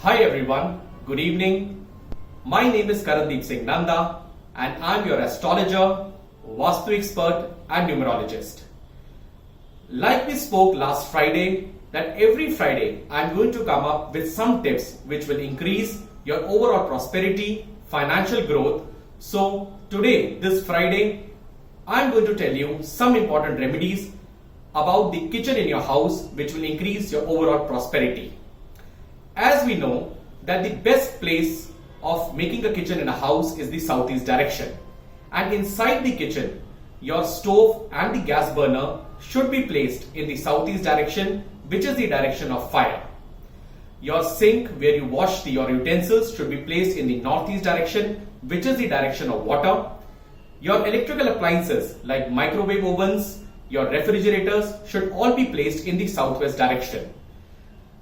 Hi everyone, good evening. My name is Karandeep and I'm your astrologer, Vastu expert and numerologist. Like we spoke last Friday, that every Friday I'm going to come up with some tips which will increase your overall prosperity, financial growth. So today, this Friday, I'm going to tell you some important remedies about the kitchen in your house which will increase your overall prosperity. As we know that the best place of making a kitchen in a house is the southeast direction, and inside the kitchen your stove and the gas burner should be placed in the southeast direction, which is the direction of fire. Your sink where you wash your utensils should be placed in the northeast direction, which is the direction of water. Your electrical appliances like microwave ovens, your refrigerators should all be placed in the southwest direction.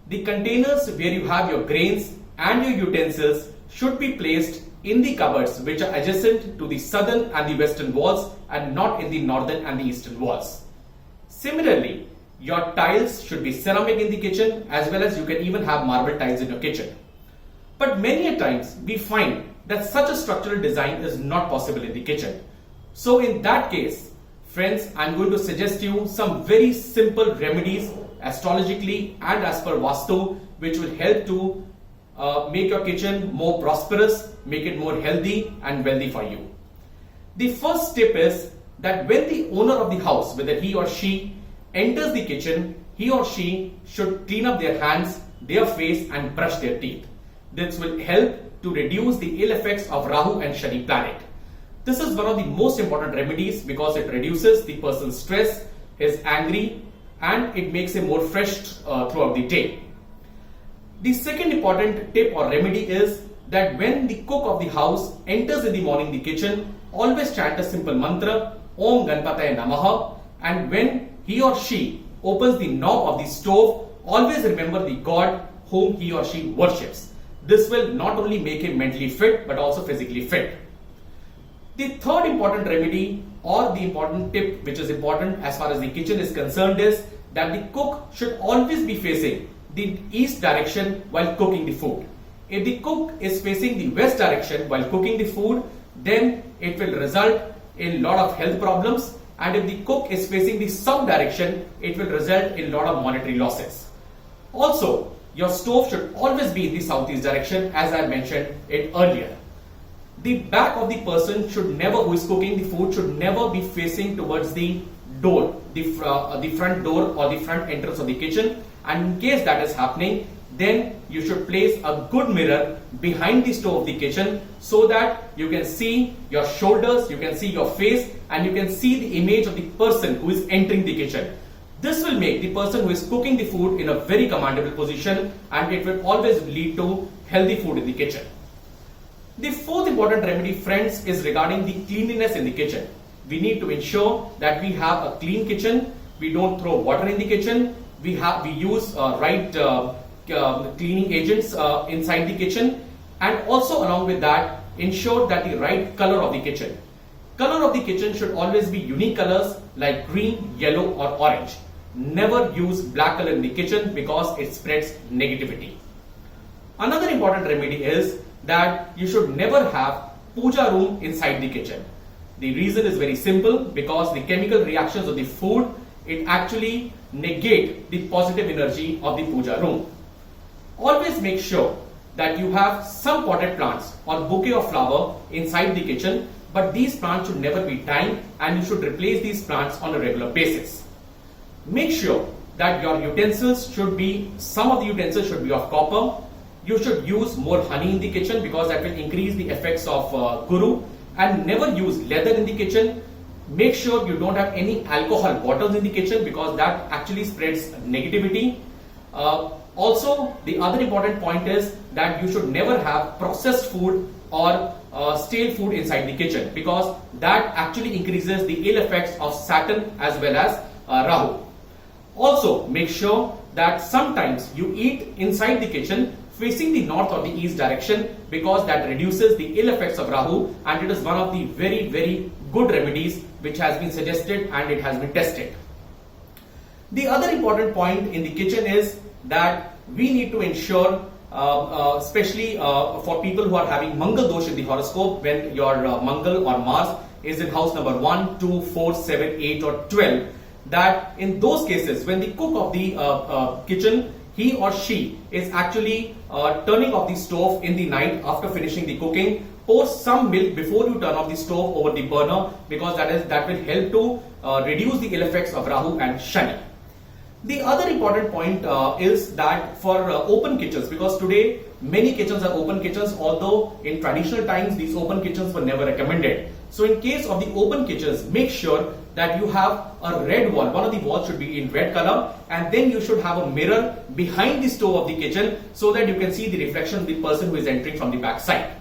The containers where you have your grains and your utensils should be placed in the cupboards which are adjacent to the southern and the western walls and not in the northern and the eastern walls. Similarly, your tiles should be ceramic in the kitchen, as well as you can even have marble tiles in your kitchen. But many a times we find that such a structural design is not possible in the kitchen. So in that case, friends, I'm going to suggest you some very simple remedies astrologically and as per Vastu, which will help to make your kitchen more prosperous, make it more healthy and wealthy for you. The first tip is that when the owner of the house, whether he or she enters the kitchen, he or she should clean up their hands, their face and brush their teeth. This will help to reduce the ill effects of Rahu and Shani planet. This is one of the most important remedies because it reduces the person's stress, his angry, and it makes him more fresh throughout the day. The second important tip or remedy is that when the cook of the house enters in the morning the kitchen, always chant a simple mantra, Om Ganpataya Namaha, and when he or she opens the knob of the stove, always remember the God whom he or she worships. This will not only make him mentally fit but also physically fit. The third important remedy or the important tip which is important as far as the kitchen is concerned is that the cook should always be facing the east direction while cooking the food. If the cook is facing the west direction while cooking the food, then it will result in a lot of health problems, and if the cook is facing the south direction, it will result in a lot of monetary losses. Also, your stove should always be in the southeast direction, as I mentioned it earlier. The back of the person who is cooking the food should never be facing towards the door, the front door or the front entrance of the kitchen. And in case that is happening, then you should place a good mirror behind the stove of the kitchen so that you can see your shoulders, you can see your face, and you can see the image of the person who is entering the kitchen. This will make the person who is cooking the food in a very commendable position, and it will always lead to healthy food in the kitchen. The fourth important remedy, friends, is regarding the cleanliness in the kitchen. We need to ensure that we have a clean kitchen. We don't throw water in the kitchen. We use right cleaning agents inside the kitchen, and also along with that, ensure that the right color of the kitchen. Color of the kitchen should always be unique colors like green, yellow or orange. Never use black color in the kitchen because it spreads negativity. Another important remedy is that you should never have puja room inside the kitchen. The reason is very simple, because the chemical reactions of the food, it actually negate the positive energy of the puja room. Always make sure that you have some potted plants or bouquet of flower inside the kitchen, but these plants should never be dying and you should replace these plants on a regular basis. Make sure that your utensils some of the utensils should be of copper. You should use more honey in the kitchen because that will increase the effects of Guru, and never use leather in the kitchen. Make sure you don't have any alcohol bottles in the kitchen because that actually spreads negativity. Also, the other important point is that you should never have processed food or stale food inside the kitchen because that actually increases the ill effects of Saturn as well as Rahu. Also, make sure that sometimes you eat inside the kitchen facing the north or the east direction because that reduces the ill effects of Rahu, and it is one of the very, very good remedies which has been suggested and it has been tested. The other important point in the kitchen is that we need to ensure especially for people who are having Mangal dosh in the horoscope, when your Mangal or Mars is in house number 1, 2, 4, 7, 8 or 12, that in those cases when the cook of the kitchen, he or she is actually turning off the stove in the night after finishing the cooking, pour some milk before you turn off the stove over the burner, because that will help to reduce the ill effects of Rahu and Shani. The other important point is that for open kitchens, because today many kitchens are open kitchens, although in traditional times these open kitchens were never recommended. So in case of the open kitchens, make sure that you have a red wall. One of the walls should be in red color, and then you should have a mirror behind the stove of the kitchen so that you can see the reflection of the person who is entering from the back side.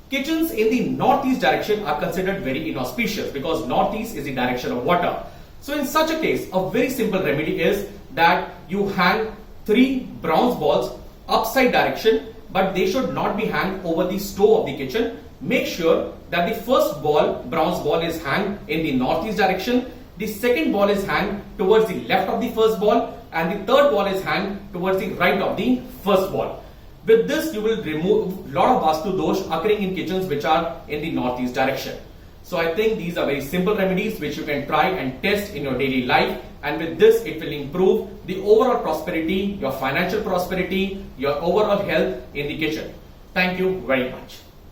Kitchens in the northeast direction are considered very inauspicious because northeast is the direction of water. So in such a case, a very simple remedy is that you hang 3 bronze balls upside direction, but they should not be hung over the stove of the kitchen. Make sure that the first ball, bronze ball, is hung in the northeast direction, the second ball is hung towards the left of the first ball, and the third ball is hung towards the right of the first ball. With this, you will remove a lot of Vastu dosh occurring in kitchens which are in the northeast direction. So I think these are very simple remedies which you can try and test in your daily life, and with this it will improve the overall prosperity, your financial prosperity, your overall health in the kitchen. Thank you very much.